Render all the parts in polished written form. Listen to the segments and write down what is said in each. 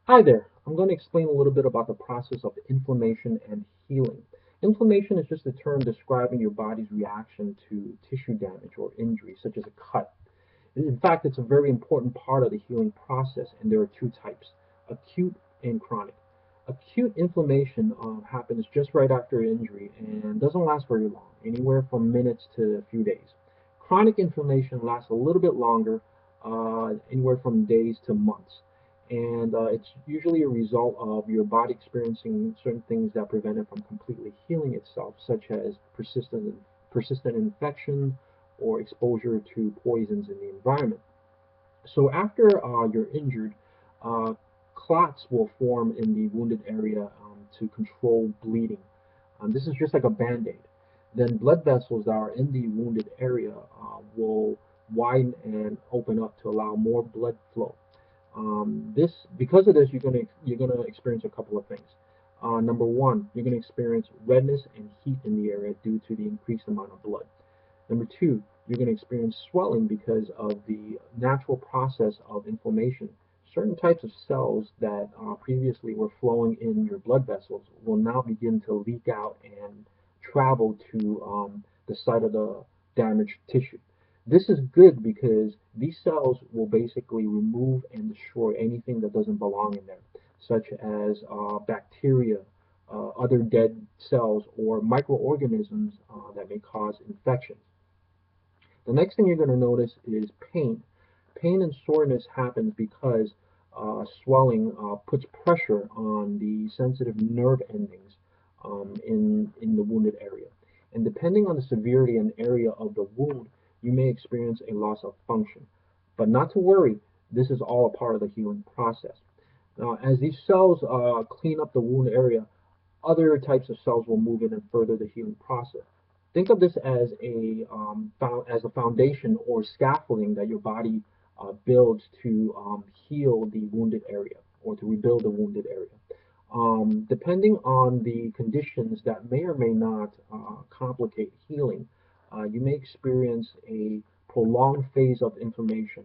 Hi there. I'm going to explain a little bit about the process of inflammation and healing. Inflammation is just a term describing your body's reaction to tissue damage or injury, such as a cut. In fact, it's a very important part of the healing process, and there are two types: acute and chronic. Acute inflammation happens just right after injury and doesn't last very long, anywhere from minutes to a few days. Chronic inflammation lasts a little bit longer, anywhere from days to months. And it's usually a result of your body experiencing certain things that prevent it from completely healing itself, such as persistent infection or exposure to poisons in the environment. So after you're injured, uh, clots will form in the wounded area to control bleeding. This is just like a band-aid. Then blood vessels that are in the wounded area will widen and open up to allow more blood flow. Because of this, you're gonna experience a couple of things. Number one, you're gonna experience redness and heat in the area due to the increased amount of blood. Number two, you're going to experience swelling because of the natural process of inflammation. Certain types of cells that previously were flowing in your blood vessels will now begin to leak out and travel to the site of the damaged tissue. This is good because these cells will basically remove and destroy anything that doesn't belong in there, such as bacteria, other dead cells, or microorganisms that may cause infections. The next thing you're going to notice is pain. Pain and soreness happens because swelling puts pressure on the sensitive nerve endings in the wounded area. And depending on the severity and area of the wound, you may experience a loss of function. But not to worry, this is all a part of the healing process. Now, as these cells clean up the wound area, other types of cells will move in and further the healing process. Think of this as a foundation or scaffolding that your body builds to heal the wounded area or to rebuild the wounded area. Depending on the conditions that may or may not complicate healing, you may experience a prolonged phase of inflammation,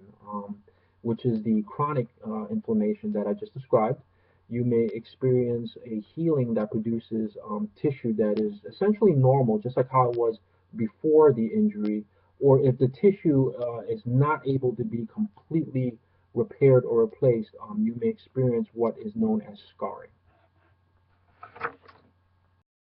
which is the chronic inflammation that I just described. You may experience a healing that produces tissue that is essentially normal, just like how it was before the injury, or if the tissue is not able to be completely repaired or replaced, you may experience what is known as scarring.